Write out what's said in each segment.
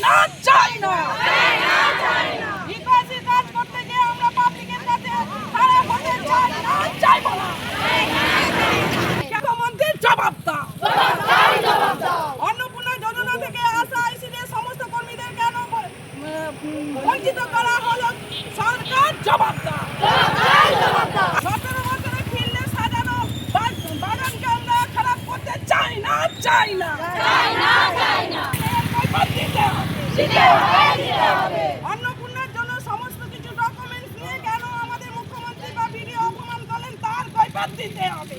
না চাই না বিকাশী কাজ করতে গিয়ে আমরা পাবলিকের কাছে খারাপ হতে চাই না চাইবো না। মুখ্যমন্ত্রীর জবাব দাও। অন্নপূর্ণা যোজনা থেকে আসা আইসিডিএস সমস্ত কর্মীদের কেন বঞ্চিত করা হলো? সরকার জবাব দাও। 17 বছরের ফিল্ডে সাজানো বাগানকে আমরা খারাপ করতে চাই না চাই না। অন্নপূর্ণার জন্য সমস্ত কিছু ডকুমেন্টস নিয়ে কেন আমাদের মুখ্যমন্ত্রী বা ভিডিও অপমান করলেন তার কৈফিয়ত দিতে হবে।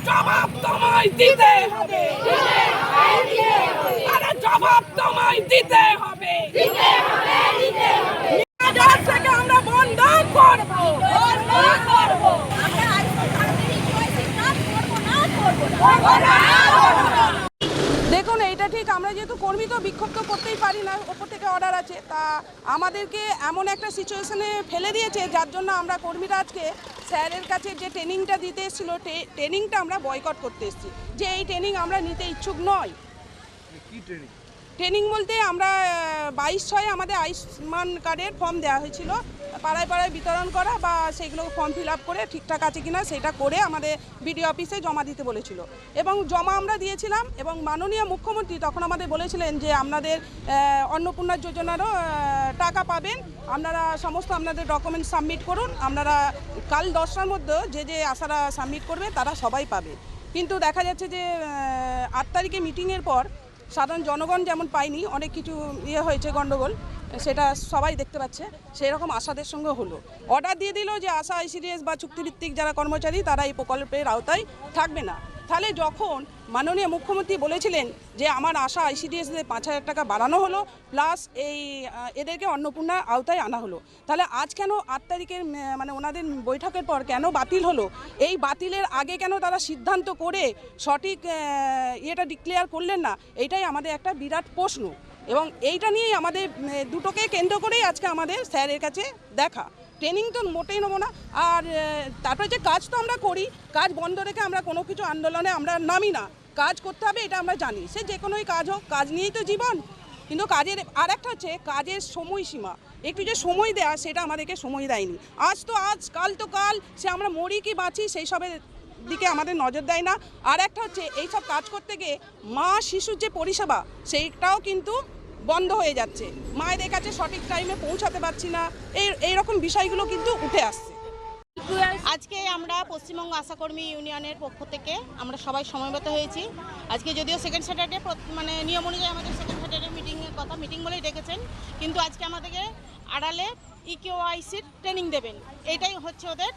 জবাব তোমায় দিতে হবে। জবাব তোমায় দিতে হবে। থেকে আমরা বন্ধ করবো। দেখুন, এইটা ঠিক, আমরা যেহেতু কর্মী তো বিক্ষোভ তো করতেই পারি না, ওপর থেকে অর্ডার আছে, তা আমাদেরকে এমন একটা সিচুয়েশনে ফেলে দিয়েছে যার জন্য আমরা কর্মীরা আজকে স্যারের কাছে যে ট্রেনিংটা দিতে এসেছিল ট্রেনিংটা আমরা বয়কট করতে এসেছি, যে এই ট্রেনিং আমরা নিতে ইচ্ছুক নয়। ট্রেনিং বলতে আমরা 22/6 আমাদের আয়ুষ্মান কার্ডের ফর্ম দেওয়া হয়েছিল, পাড়ায় পাড়ায় বিতরণ করা বা সেগুলো ফর্ম ফিল আপ করে ঠিকঠাক আছে কিনা সেটা করে আমাদের বিডিও অফিসে জমা দিতে বলেছিল এবং জমা আমরা দিয়েছিলাম। এবং মাননীয় মুখ্যমন্ত্রী তখন আমাদের বলেছিলেন যে আপনাদের অন্নপূর্ণা যোজনারও টাকা পাবেন, আপনারা সমস্ত আপনাদের ডকুমেন্ট সাবমিট করুন, আপনারা কাল 10টার মধ্যে যে আশারা সাবমিট করবে তারা সবাই পাবে। কিন্তু দেখা যাচ্ছে যে 8 তারিখে মিটিংয়ের পর সাধারণ জনগণ যেমন পায়নি, অনেক কিছু হয়েছে গণ্ডগোল, সেটা সবাই দেখতে পাচ্ছে। সেই রকম আশাদের সঙ্গে হলো, অর্ডার দিয়ে দিল যে আশা আইসিডিএস বা চুক্তিভিত্তিক যারা কর্মচারী তারা এই প্রকল্পের আওতায় থাকবে না। তাহলে যখন মাননীয় মুখ্যমন্ত্রী বলেছিলেন যে আমার আশা আইসিডিএসদের 5,000 টাকা বাড়ানো হলো, প্লাস এদেরকে অন্নপূর্ণার আওতায় আনা হলো, তাহলে আজ কেন 8 তারিখের মানে ওনাদের বৈঠকের পর কেন বাতিল হলো? এই বাতিলের আগে কেন তারা সিদ্ধান্ত করে সঠিক ইয়েটা ডিক্লেয়ার করলেন না? এইটাই আমাদের একটা বিরাট প্রশ্ন এবং এইটা নিয়েই আমাদের দুটোকে কেন্দ্র করেই আজকে আমাদের স্যারের কাছে দেখা। ট্রেনিং তো মোটেই নেবো না। আর তারপরে যে কাজ তো আমরা করি, কাজ বন্ধ রেখে আমরা কোনো কিছু আন্দোলনে আমরা নামি না, কাজ করতে হবে এটা আমরা জানি, সে যে কোনোই কাজ হোক, কাজ নিয়েই তো জীবন। কিন্তু কাজের আর একটা হচ্ছে কাজের সময়সীমা, একটু যে সময় দেওয়া সেটা আমাদেরকে সময় দেয়নি। আজ তো আজ, কাল তো কাল, সে আমরা মরি কি বাঁচি সেই সবের দিকে আমাদের নজর দেয় না। আর একটা হচ্ছে এইসব কাজ করতে গিয়ে মা শিশুর যে পরিষেবা সেইটাও কিন্তু বন্ধ হয়ে যাচ্ছে, মায়েদের কাছে সঠিক টাইমে পৌঁছাতে পারছি না, এইরকম বিষয়গুলো কিন্তু উঠে আসছে। আজকে আমরা পশ্চিমবঙ্গ আশাকর্মী ইউনিয়নের পক্ষ থেকে আমরা সবাই সমবেত হয়েছি। আজকে যদিও সেকেন্ড স্যাটারডে, মানে নিয়ম অনুযায়ী আমাদের সেকেন্ড স্যাটারডে মিটিং বলেই ডেকেছেন, কিন্তু আজকে আমাদেরকে আড়ালে ইকেওয়াইসির ট্রেনিং দেবেন, এটাই হচ্ছে ওদের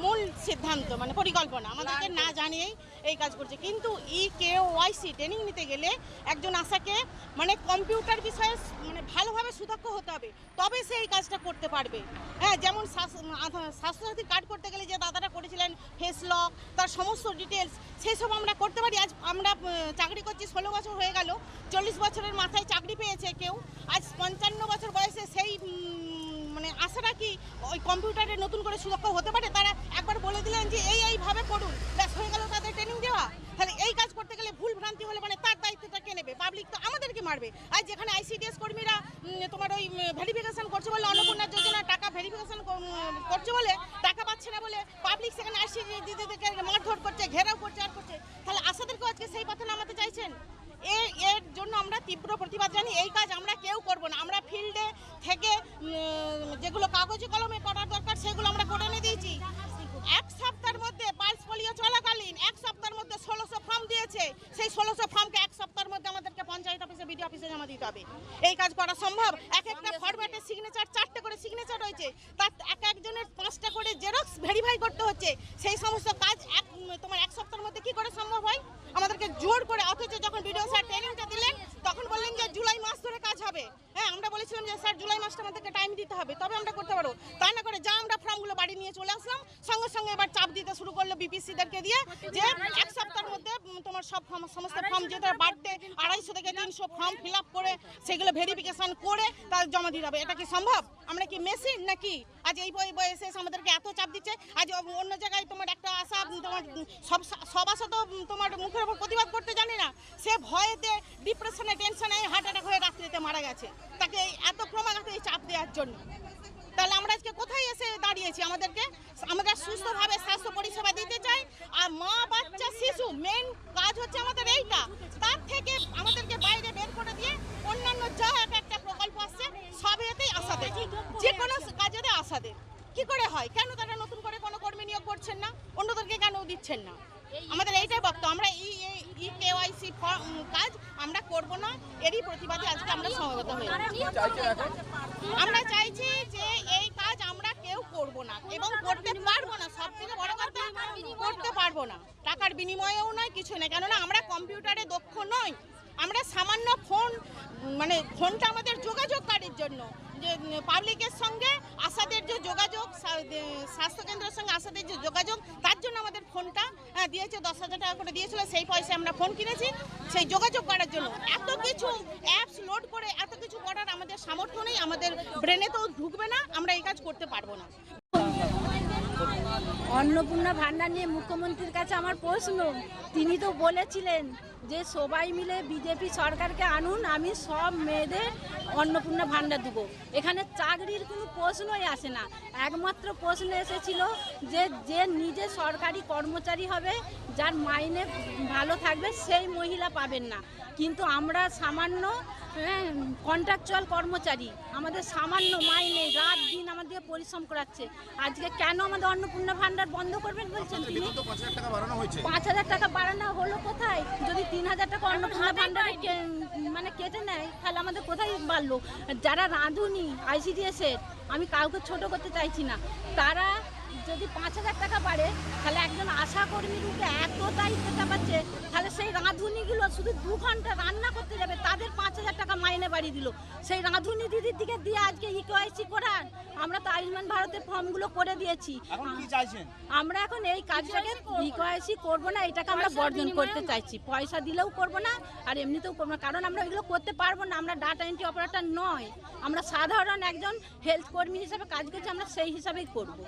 মূল সিদ্ধান্ত, মানে পরিকল্পনা। আমাদেরকে না জানিয়েই এই কাজ করছে। কিন্তু ইকেওয়াইসি ট্রেনিং নিতে গেলে একজন আশাকে মানে কম্পিউটার বিষয়ে মানে ভালোভাবে সুদক্ষ হতে হবে, তবে সে এই কাজটা করতে পারবে। হ্যাঁ, যেমন স্বাস্থ্যসাথী কার্ড করতে গেলে যে দাদারা করেছিলেন ফেস লক, তার সমস্ত ডিটেলস, সেই সব আমরা করতে পারি। আজ আমরা চাকরি করছি 16 বছর হয়ে গেল, 40 বছরের মাথায় চাকরি পেয়েছে কেউ, আজ 55 বছর বয়সে সেই মানে আশাটা কি ওই কম্পিউটারে নতুন করে সুদক্ষ হতে পারে? তারা একবার বলে দিলেন যে এইভাবে করুন, ব্যাস হয়ে গেল তাদের ট্রেনিং দেওয়া। তাহলে এই কাজ করতে গেলে ভুল ভ্রান্তি হলে মানে তার দায়িত্বটা কে নেবে? পাবলিক তো আমাদেরকে মারবে। আর যেখানে আইসিডিএস কর্মীরা তোমার ওই ভেরিফিকেশন করছে বলে, অন্নপূর্ণা যোজনা টাকা ভেরিফিকেশন করছে বলে টাকা পাচ্ছে না বলে পাবলিক সেখানে আইসিডিএস দিদিদেরকে মারধর করছে, ঘেরাও করছে, আর করছে। তাহলে আশাদেরকেও আজকে সেই পথে নামাতে চাইছেন? এর জন্য আমরা তীব্র প্রতিবাদ জানি। এই কাজ আমরা কেউ করব না। আমরা ফিল্ডে থেকে যেগুলো কাগজে কলমে করার দরকার সেগুলো আমরা করে নিয়ে দিয়েছি। 1 সপ্তাহের মধ্যে পালস পোলিও চলাকালীন 1 সপ্তাহের মধ্যে 1600 ফর্ম দিয়েছে। সেই 1600 ফর্মকে 1 সপ্তাহের মধ্যে আমাদেরকে পঞ্চায়েত অফিসে, বিডিও অফিসে জমা দিতে হবে। এই কাজ করা সম্ভব? এক একটা ফরম্যাটে সিগনেচার 4টে করে সিগনেচার রয়েছে, তার একজনের 5টা করে জেরক্স ভেরিফাই করতে হচ্ছে। সেই সমস্ত কাজ তোমার 1 সপ্তাহের মধ্যে কি করে সম্ভব হয়? আমাদেরকে জোর করে, অথচ যখন বিডিও স্যার ট্রেনিংটা দিলেন তখন বললেন যে জুলাই মাস ধরে কাজ হবে। হ্যাঁ, আমরা বলেছিলাম যে স্যার জুলাই মাসটা আমাদেরকে টাইম দিতে হবে, তবে আমরা করতে পারবো। তাই না করে যা আমরা ফর্মগুলো বাড়ি নিয়ে চলে আসলাম, সঙ্গে সঙ্গে এবার চাপ দিতে শুরু করলো বিপিসিদেরকে দিয়ে যে 1 সপ্তাহের মধ্যে তোমার সমস্ত ফর্ম, যেটা বার্থডে 250 থেকে 300 ফর্ম ফিল আপ করে সেগুলো ভেরিফিকেশন করে তার জমা দিতে হবে। এটা কি সম্ভব? আমরা কি মেশিন নাকি? আজ এই বয়সে আমাদেরকে এত চাপ দিচ্ছে। আজ অন্য জায়গায় তোমার একটা আশা, তোমার সব আশা তো তোমার মুখের উপর প্রতিবাদ করতে জানে না, সে ভয়েতে ডিপ্রেশন ডিপ্রেশনে টেনশনে হার্ট অ্যাটাক হয়ে রাত্রিতে মারা গেছে, তাকে এত ক্রমাগত এই চাপ দেওয়ার জন্য। তাহলে আমরা আজকে কোথায় এসে দাঁড়িয়েছি? আমরা সুস্থভাবে স্বাস্থ্য পরিষেবা দিতে চাই, আর মা বাচ্চা শিশু মেন কাজ হচ্ছে আমাদের এইটা। তার থেকে আমাদেরকে বাইরে বের করে দিয়ে অন্যান্য যা একটা প্রকল্প আসছে সব এতেই আশাদের, যে কোনো কাজেতে আশাদের কি করে হয়? কেন তারা নতুন করে কোনো কর্মী নিয়োগ করছেন না? অন্যদেরকে কেন দিচ্ছেন না? আমাদের এইটাই বক্তব্য। আমরা KYC কাজ আমরা করব না, এরই প্রতিবাদে আজকে আমরা সমবেত হয়েছি। আমরা চাইছি যে এই কাজ আমরা কেউ করব না এবং করতে পারবো না। সব থেকে বড় কথা, করতে পারবো না, টাকার বিনিময়েও নয়, কিছু নেই। কেননা আমরা কম্পিউটারে দক্ষ নই। আমরা সামান্য মানে ফোনটা আমাদের যোগাযোগকারীর জন্য, যে পাবলিকের সঙ্গে আশাদের যে যোগাযোগ, স্বাস্থ্যকেন্দ্রের সঙ্গে আশাদের যে যোগাযোগ, তার জন্য আমাদের ফোনটা দিয়েছে, 10,000 টাকা করে দিয়েছিল। সেই পয়সায় আমরা ফোন কিনেছি সেই যোগাযোগ করার জন্য। এত কিছু অ্যাপস লোড করে এত কিছু করার আমাদের সামর্থ্য নেই, আমাদের ব্রেনে তো ঢুকবে না, আমরা এই কাজ করতে পারবো না। অন্নপূর্ণা ভান্ডার নিয়ে মুখ্যমন্ত্রীর কাছে আমার প্রশ্ন, তিনি তো বলেছিলেন যে সবাই মিলে বিজেপি সরকারকে আনুন, আমি সব মেয়েদের অন্নপূর্ণা ভান্ডার দেবো। এখানে চাকরির কোনো প্রশ্নই আসে না। একমাত্র প্রশ্ন এসেছিল যে নিজে সরকারি কর্মচারী হবে, যার মাইনে ভালো থাকবে, সেই মহিলা পাবেন না। কিন্তু আমরা সামান্য কন্ট্রাকচুয়াল কর্মচারী, আমাদের সামান্য মাইনে, রাত দিন আমাদের পরিশ্রম করাচ্ছে। আজকে কেন আমাদের অন্নপূর্ণা ভান্ডার বন্ধ করবেন বলছেন তিনি? 5,000 টাকা বাড়ানো হলো কোথায়? যদি 3,000 টাকা অন্নপূর্ণা ভান্ডারে মানে কেটে নেয়, তাহলে আমাদের কোথায় বাড়লো? যারা রাঁধুনি ICDS এর, আমি কাউকে ছোট করতে চাইছি না, তারা যদি 5,000 টাকা বাড়ে, তাহলে একজন আশা কর্মীর উপরে এত দায়িত্ব চাপাচ্ছে, তাহলে সেই রাঁধুনিগুলো শুধু 2 ঘন্টা রান্না করতে যাবে, তাদের 5,000 টাকা মাইনে বাড়িয়ে দিল। সেই রাঁধুনি দিদির দিকে দিয়ে আজকে KYC করার, আমরা তো আয়ুষ্মান ভারতের ফর্মগুলো করে দিয়েছি। আমরা এখন এই কাজটাকে KYC করবো না, এটাকে আমরা বর্জন করতে চাইছি। পয়সা দিলেও করবো না, আর এমনিতেও করবো না, কারণ আমরা এগুলো করতে পারবো না। আমরা ডাটা এন্ট্রি অপারেটর নয়, আমরা সাধারণ একজন হেলথ কর্মী হিসাবে কাজ করছি, আমরা সেই হিসাবেই করবো।